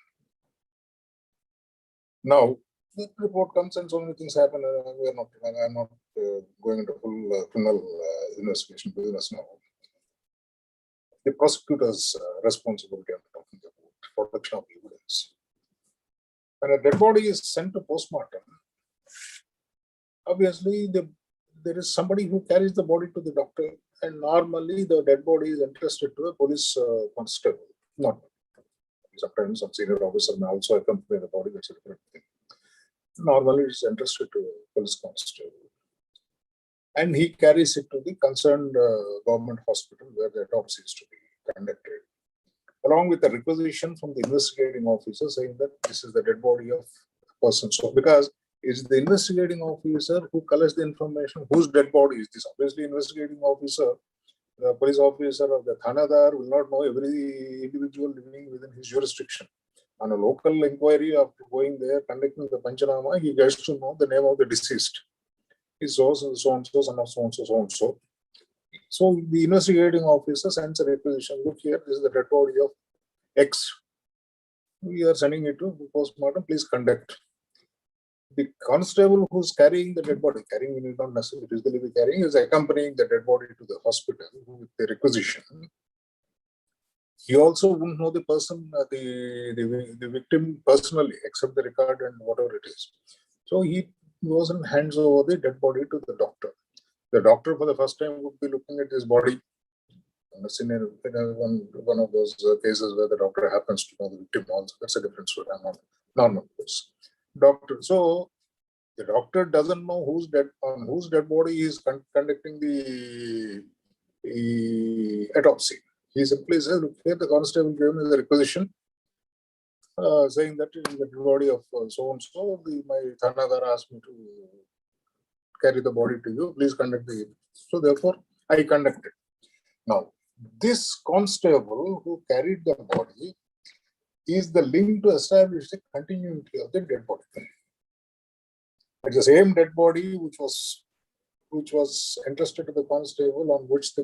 Now, the report comes and so many things happen. I'm not going into full criminal investigation business now. The prosecutor's responsibility, I'm talking about production of evidence. When a dead body is sent to postmortem, obviously there is somebody who carries the body to the doctor, and normally the dead body is entrusted to a police constable. Not sometimes some senior officer may also accompany the body. That's a different thing. Normally, it's entrusted to a police constable, and he carries it to the concerned government hospital where the autopsy is to be conducted, along with a requisition from the investigating officer saying that this is the dead body of a person. So, because it's the investigating officer who collects the information whose dead body is this. Obviously, investigating officer, the police officer of the Thanadar will not know every individual living within his jurisdiction. On a local inquiry, after going there, conducting the panchanama, he gets to know the name of the deceased. He's so-and-so, son of so-and-so, so-and-so. So the investigating officer sends a requisition. Look here, this is the dead body of X. We are sending it to postmortem. Please conduct. The constable who's carrying the dead body, carrying it not necessarily physically be carrying, is accompanying the dead body to the hospital with the requisition. He also wouldn't know the person, the victim personally, except the record and whatever it is. So he goes and hands over the dead body to the doctor. The doctor, for the first time, would be looking at his body. One of those cases where the doctor happens to know the victim also. That's a different story. I'm not normal case. Doctor. So the doctor doesn't know whose dead body is conducting the autopsy. He simply says, look here, the constable gave me the requisition saying that in the body of so-and-so, my Thanadar asked me to carry the body to you. Please conduct the. So therefore, I conducted. Now, this constable who carried the body is the link to establish the continuity of the dead body. It's the same dead body which was which was entrusted to the constable, on which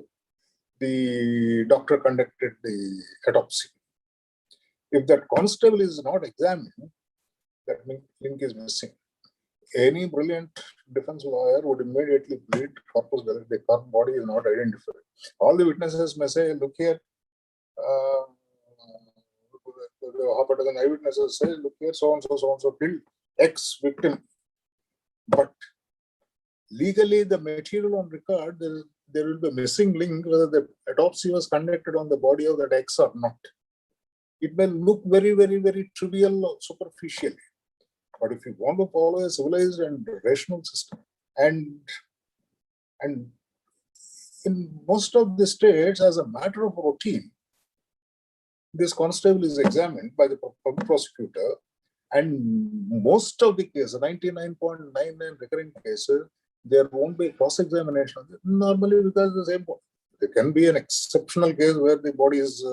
the doctor conducted the autopsy. If that constable is not examined, that link is missing. Any brilliant defense lawyer would immediately plead corpus delicti, the corpse body is not identified. All the witnesses may say, look here, half a dozen eyewitnesses say, look here, so-and-so killed X victim. But legally, the material on record, there will be a missing link whether the autopsy was conducted on the body of that X or not. It may look very, very, very trivial or superficially. But if you want to follow a civilized and rational system, and in most of the states, as a matter of routine, this constable is examined by the public prosecutor, and most of the cases, 99.99 recurring cases, there won't be cross-examination. Normally, because the same body. There can be an exceptional case where the body is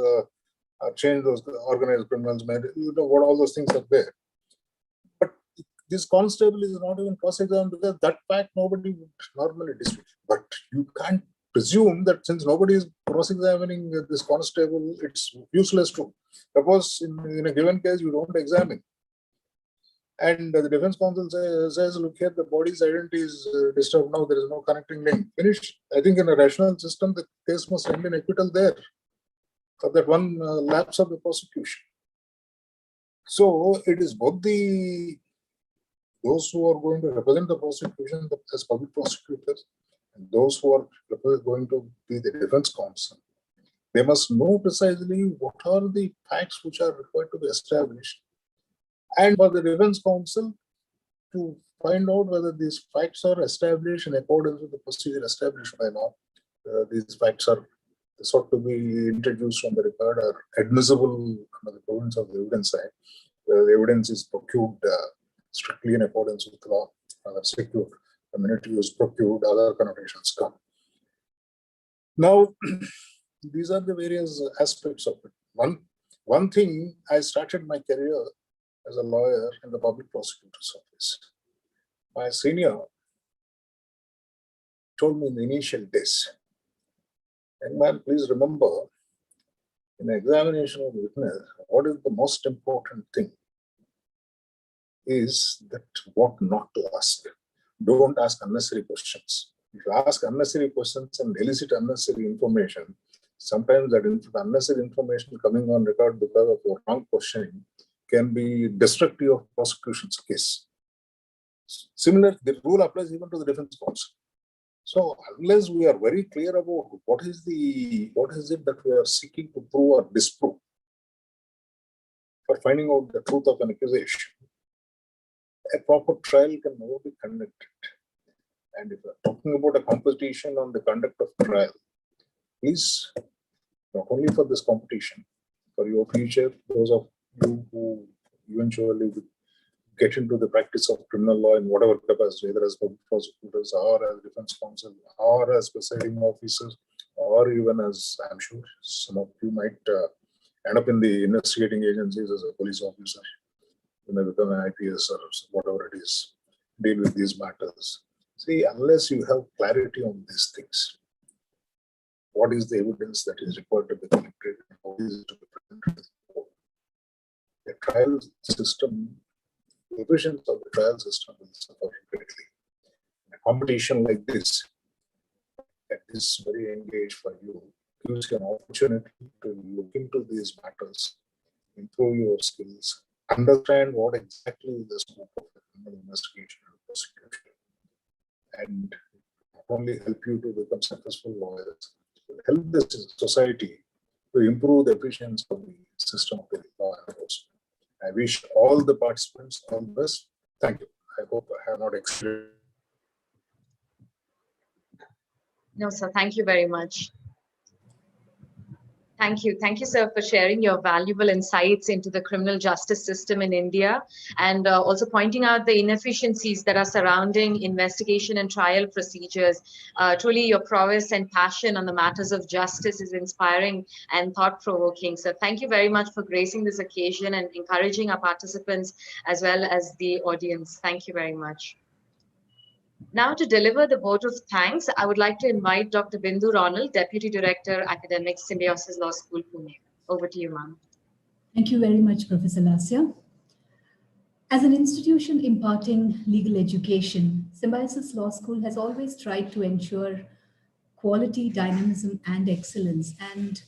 changed, those organized criminals, what all those things are there. But this constable is not even cross-examined because that fact nobody would normally dispute. But you can't presume that since nobody is cross-examining this constable, it's useless to. Suppose in a given case you don't examine, and the defense counsel says, look here, the body's identity is disturbed now, there is no connecting link. Finish. I think in a rational system, the case must end in acquittal there for that one lapse of the prosecution. So it is both those who are going to represent the prosecution as public prosecutors and those who are going to be the defense counsel. They must know precisely what are the facts which are required to be established, and for the defense counsel to find out whether these facts are established in accordance with the procedure established by law. These facts are sought to be introduced from the record, are admissible under the provisions of the Evidence Act. The evidence is procured strictly in accordance with law, secured. The minute you use procured, other connotations come. Now, these are the various aspects of it. One thing, I started my career as a lawyer in the public prosecutor's office. My senior told me in the initial days, young man, please remember, in the examination of the witness, what is the most important thing is that what not to ask. Don't ask unnecessary questions. If you ask unnecessary questions and elicit unnecessary information, sometimes that unnecessary information coming on record because of your wrong questioning can be destructive of prosecution's case. Similar, the rule applies even to the defense counsel. So unless we are very clear about what is it that we are seeking to prove or disprove for finding out the truth of an accusation, a proper trial can never be conducted. And if we are talking about a competition on the conduct of trial, please, not only for this competition, for your future, those of you who eventually get into the practice of criminal law in whatever capacity, either as public prosecutors or as defense counsel or as presiding officers, or even as, I'm sure some of you might end up in the investigating agencies as a police officer, you may become an IPS or whatever it is, deal with these matters. See, unless you have clarity on these things, what is the evidence that is required to be collected, how is it to be presented? The trial system, the efficiency of the trial system will suffer greatly. In a competition like this, that is very engaged for you, gives you an opportunity to look into these matters, improve your skills, understand what exactly is the scope of the criminal investigation and prosecution, and not only help you to become successful lawyers, but help the society to improve the efficiency of the system of the law enforcement. I wish all the participants all the best. Thank you. I hope I have not exceeded. No, sir. Thank you very much. Thank you. Thank you, sir, for sharing your valuable insights into the criminal justice system in India, and also pointing out the inefficiencies that are surrounding investigation and trial procedures. Truly, your prowess and passion on the matters of justice is inspiring and thought-provoking. So thank you very much for gracing this occasion and encouraging our participants as well as the audience. Thank you very much. Now, to deliver the vote of thanks, I would like to invite Dr. Bindu Ronald, Deputy Director, Academics, Symbiosis Law School, Pune. Over to you, ma'am. Thank you very much, Professor Lasya. As an institution imparting legal education, Symbiosis Law School has always tried to ensure quality, dynamism, and excellence. And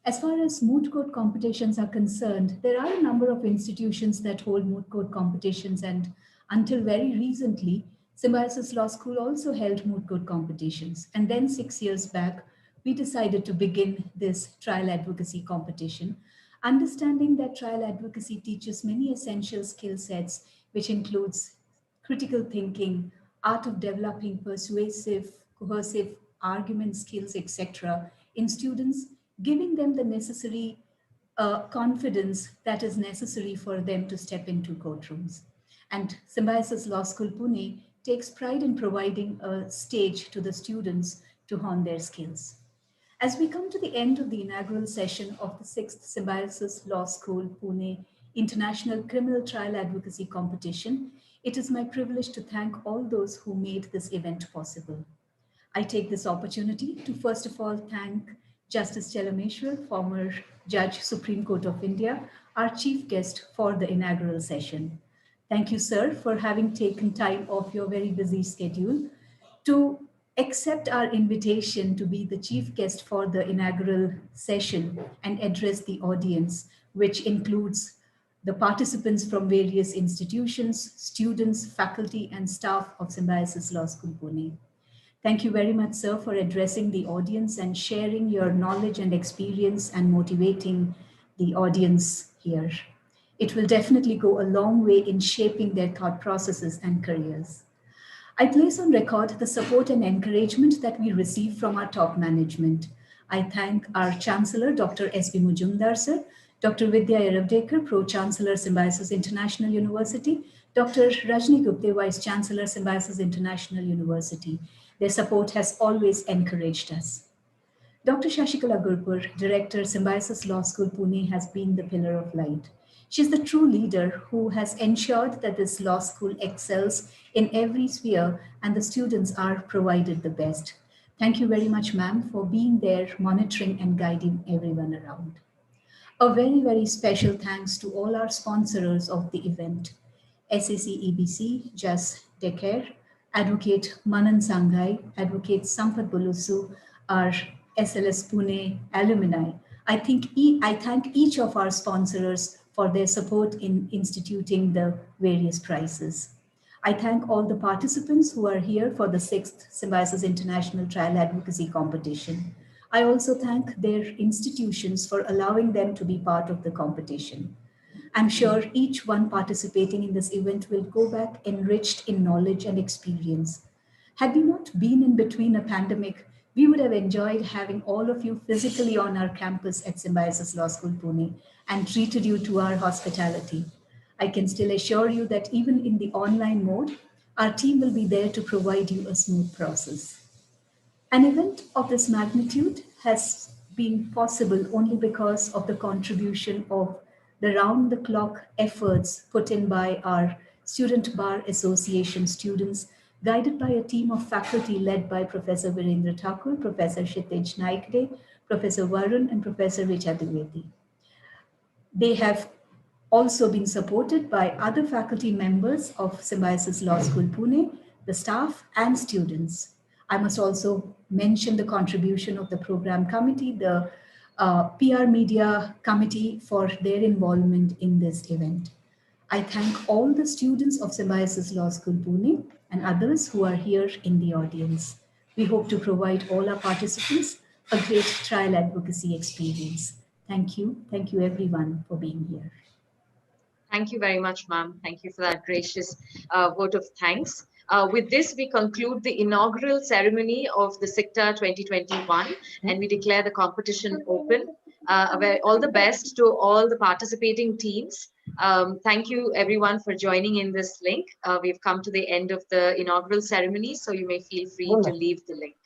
as far as moot court competitions are concerned, there are a number of institutions that hold moot court competitions, and until very recently, Symbiosis Law School also held moot court competitions. And then 6 years back, we decided to begin this trial advocacy competition, understanding that trial advocacy teaches many essential skill sets, which includes critical thinking, art of developing persuasive, coercive argument skills, etc., in students, giving them the necessary confidence that is necessary for them to step into courtrooms. And Symbiosis Law School Pune takes pride in providing a stage to the students to hone their skills. As we come to the end of the inaugural session of the 6th Symbiosis Law School Pune International Criminal Trial Advocacy Competition, it is my privilege to thank all those who made this event possible. I take this opportunity to first of all thank Justice Chelameshwar, former Judge, Supreme Court of India, our chief guest for the inaugural session. Thank you, sir, for having taken time off your very busy schedule to accept our invitation to be the chief guest for the inaugural session and address the audience, which includes the participants from various institutions, students, faculty, and staff of Symbiosis Law School Pune. Thank you very much, sir, for addressing the audience and sharing your knowledge and experience and motivating the audience here. It will definitely go a long way in shaping their thought processes and careers. I place on record the support and encouragement that we receive from our top management. I thank our Chancellor, Dr. S.B. Mujumdar, sir, Dr. Vidya Eravdekar, Pro-Chancellor, Symbiosis International University, Dr. Rajni Gupte, Vice Chancellor, Symbiosis International University. Their support has always encouraged us. Dr. Shashikala Gurpur, Director, Symbiosis Law School, Pune, has been the pillar of light. She's the true leader who has ensured that this law school excels in every sphere and the students are provided the best. Thank you very much, ma'am, for being there, monitoring and guiding everyone around. A very, very special thanks to all our sponsors of the event. SAC EBC, Jas Deker, Advocate Manan Sanghai, Advocate Sampath Bulusu, our SLS Pune alumni. I thank each of our sponsors for their support in instituting the various prizes. I thank all the participants who are here for the 6th Symbiosis International Trial Advocacy Competition. I also thank their institutions for allowing them to be part of the competition. I'm sure each one participating in this event will go back enriched in knowledge and experience. Had we not been in between a pandemic, we would have enjoyed having all of you physically on our campus at Symbiosis Law School Pune and treated you to our hospitality. I can still assure you that even in the online mode, our team will be there to provide you a smooth process. An event of this magnitude has been possible only because of the contribution of the round-the-clock efforts put in by our Student Bar Association students, guided by a team of faculty led by Professor Virendra Thakur, Professor Kshitij Naikde, Professor Varun, and Professor Richa Dwivedi. They have also been supported by other faculty members of Symbiosis Law School Pune, the staff and students. I must also mention the contribution of the program committee, the PR media committee for their involvement in this event. I thank all the students of Symbiosis Law School Pune and others who are here in the audience. We hope to provide all our participants a great trial advocacy experience. Thank you everyone for being here. Thank you very much, ma'am. Thank you for that gracious vote of thanks. With this, we conclude the inaugural ceremony of the SICTA 2021, and we declare the competition open. All the best to all the participating teams. Thank you, everyone, for joining in this link. We've come to the end of the inaugural ceremony, so you may feel free to leave the link.